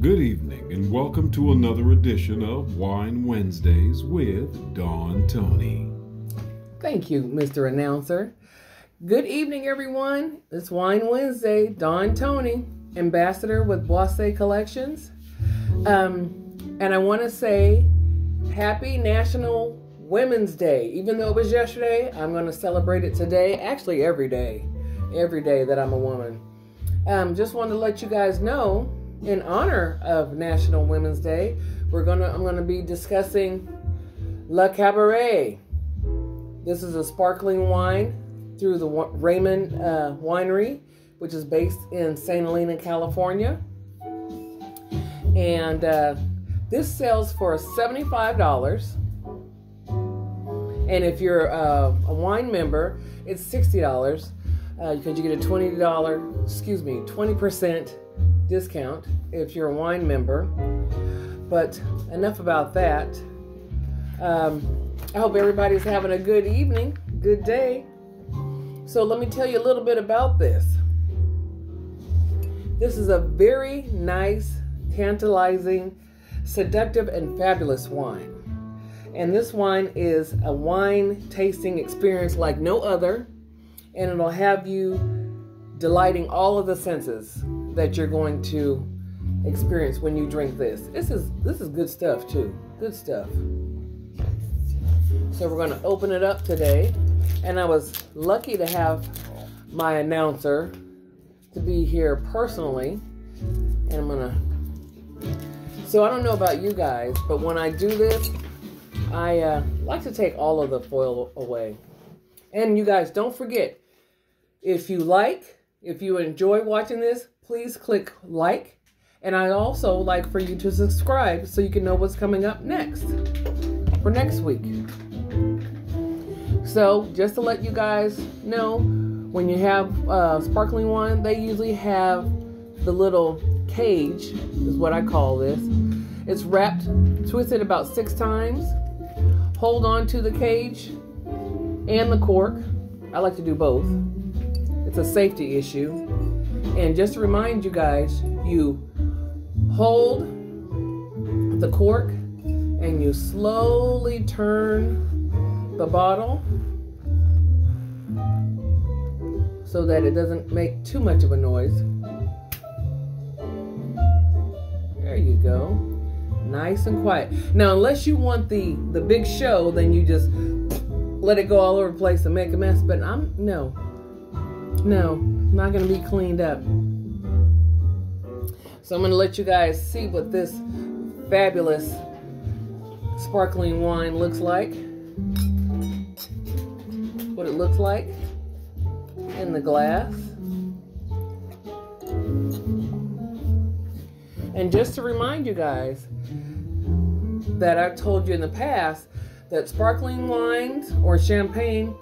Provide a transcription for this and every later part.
Good evening and welcome to another edition of Wine Wednesdays with Don Tony. Thank you, Mr. Announcer. Good evening, everyone. It's Wine Wednesday. Don Tony, ambassador with Boisset Collections. And I want to say happy National Women's Day. Even though it was yesterday, I'm going to celebrate it today. Actually, every day that I'm a woman. Just wanted to let you guys know, in honor of National Women's Day, I'm going to be discussing Le Cabaret. This is a sparkling wine through the Raymond Winery, which is based in St. Helena, California. And this sells for $75. And if you're a wine member, it's $60 because you get a $20% discount if you're a wine member. But enough about that. I hope everybody's having a good evening, good day. So let me tell you a little bit about this. This is a very nice, tantalizing, seductive, and fabulous wine. And this wine is a wine tasting experience like no other, and it'll have you delighting all of the senses that you're going to experience when you drink this. This is good stuff too. Good stuff. So we're going to open it up today, and I was lucky to have my announcer to be here personally. And so I don't know about you guys, but when I do this, I like to take all of the foil away. And you guys, don't forget, if you enjoy watching this, please click like. And I also like for you to subscribe so you can know what's coming up next for next week. So just to let you guys know, when you have sparkling wine, they usually have the little cage, is what I call this. It's wrapped, twisted about 6 times. Hold on to the cage and the cork. I like to do both. It's a safety issue. And just to remind you guys, you hold the cork and you slowly turn the bottle so that it doesn't make too much of a noise. There you go. Nice and quiet. Now, unless you want the big show, then you just let it go all over the place and make a mess. But no, not going to be cleaned up. So I'm going to let you guys see what this fabulous sparkling wine looks like. What it looks like in the glass. And just to remind you guys that I've told you in the past that sparkling wines or champagne,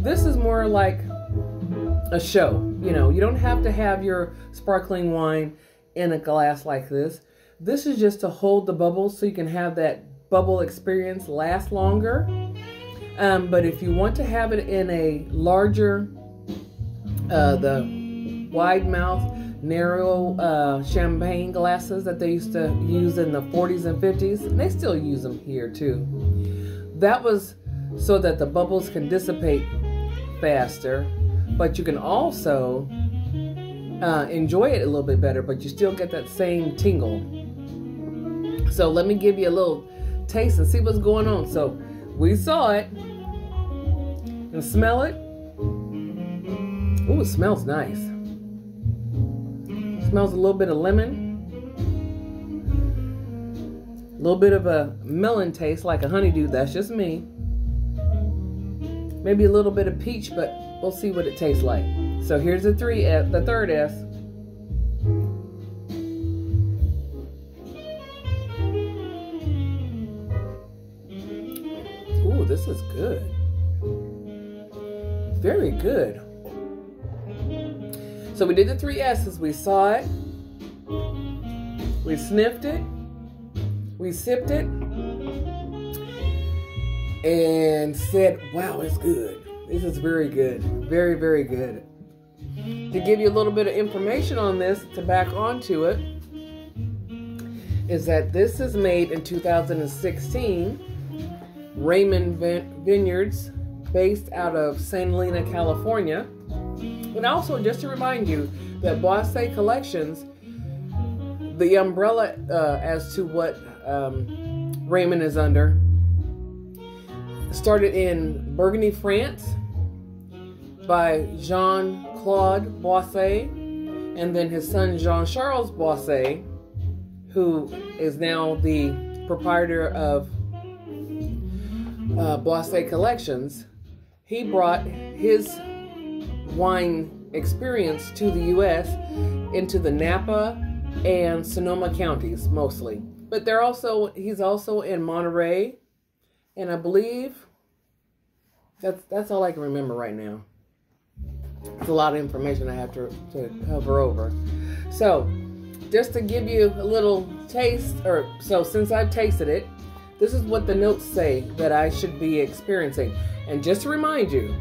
this is more like a show. You know, you don't have to have your sparkling wine in a glass like this. This is just to hold the bubbles so you can have that bubble experience last longer. But if you want to have it in a larger, the wide mouth, narrow champagne glasses that they used to use in the 40s and 50s, and they still use them here too. That was so that the bubbles can dissipate faster, but you can also enjoy it a little bit better, but you still get that same tingle. So let me give you a little taste and see what's going on. So we saw it and smell it. Ooh, it smells nice. Smells a little bit of lemon, a little bit of a melon taste, like a honeydew. That's just me. Maybe a little bit of peach, but we'll see what it tastes like. So here's the third S. Ooh, this is good. Very good. So we did the 3 S's. We saw it, we sniffed it, we sipped it, and said, wow, it's good. This is very good. Very, very good. To give you a little bit of information on this to back onto it, is that this is made in 2016. Raymond Vineyards, based out of St. Helena, California. And also, just to remind you that Boisset Collections, the umbrella as to what Raymond is under, started in Burgundy, France, by Jean-Claude Boisset, and then his son Jean-Charles Boisset, who is now the proprietor of Boisset Collections. He brought his wine experience to the U.S. into the Napa and Sonoma counties mostly, but he's also in Monterey, and I believe that's all I can remember right now. It's a lot of information I have to cover over. So, just to give you a little taste, since I've tasted it, this is what the notes say that I should be experiencing. And just to remind you,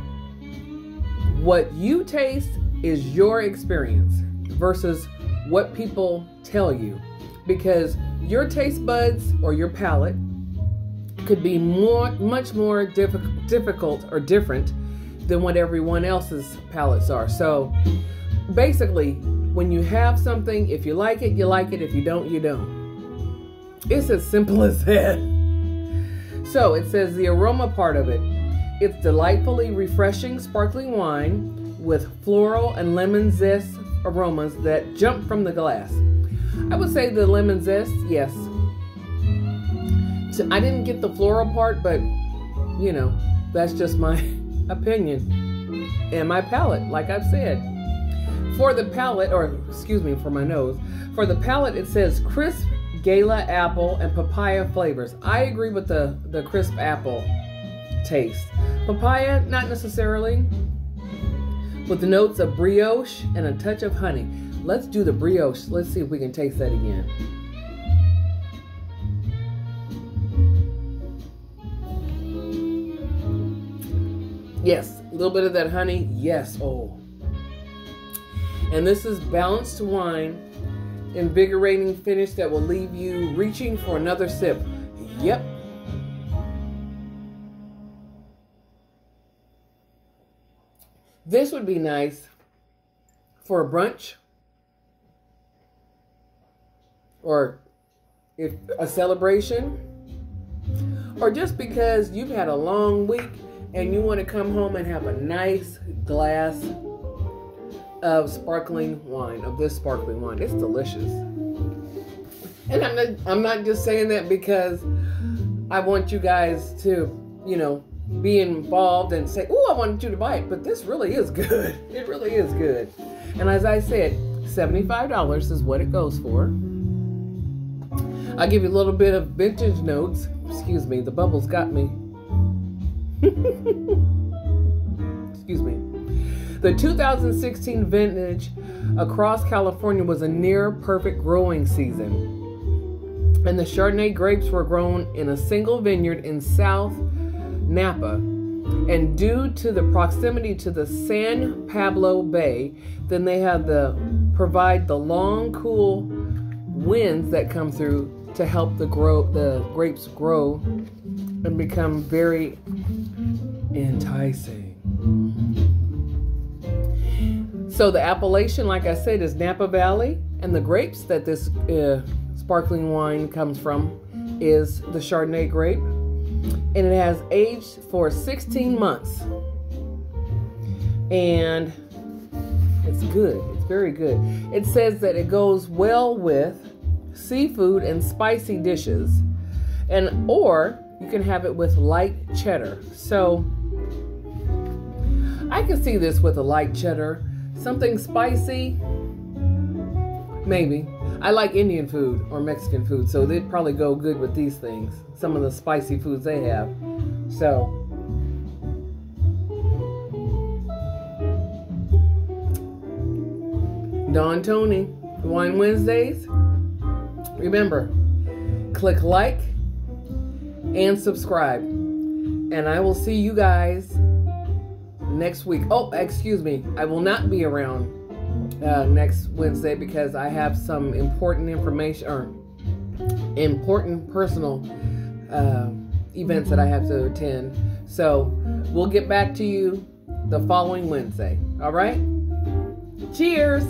what you taste is your experience versus what people tell you. Because your taste buds or your palate could be much more difficult or different than what everyone else's palates are. So basically, when you have something, if you like it, you like it. If you don't, you don't. It's as simple as that. So it says the aroma part of it. It's delightfully refreshing sparkling wine with floral and lemon zest aromas that jump from the glass. I would say the lemon zest, yes. So I didn't get the floral part, but you know, that's just my opinion and my palate, like I've said. For the palate, for my nose, for the palate, it says crisp Gala apple and papaya flavors. I agree with the crisp apple taste. Papaya, not necessarily. With the notes of brioche and a touch of honey. Let's do the brioche. Let's see if we can taste that again. Yes, a little bit of that honey. Yes, oh. And this is balanced wine, invigorating finish that will leave you reaching for another sip. Yep. This would be nice for a brunch or if a celebration, or just because you've had a long week and you want to come home and have a nice glass of sparkling wine, of this sparkling wine. It's delicious. And I'm not just saying that because I want you guys to, be involved and say, oh, I wanted you to buy it, but this really is good. It really is good. And as I said, $75 is what it goes for. I'll give you a little bit of vintage notes. Excuse me, the bubbles got me. Excuse me. The 2016 vintage across California was a near perfect growing season. And the Chardonnay grapes were grown in a single vineyard in South Napa. And due to the proximity to the San Pablo Bay, then they had to provide the long, cool winds that come through to help the grapes grow and become very enticing. So the appellation, like I said, is Napa Valley, and the grapes that this sparkling wine comes from is the Chardonnay grape, and it has aged for 16 months, and it's good. It's very good. It says that it goes well with seafood and spicy dishes, or you can have it with light cheddar. So I can see this with a light cheddar. Something spicy, maybe. I like Indian food or Mexican food, so they'd probably go good with these things. Some of the spicy foods they have. So, Dawn Tony, Wine Wednesdays. Remember, click like and subscribe. And I will see you guys next week. Oh, excuse me. I will not be around next Wednesday because I have some important information, or important personal events that I have to attend. So we'll get back to you the following Wednesday. All right? Cheers.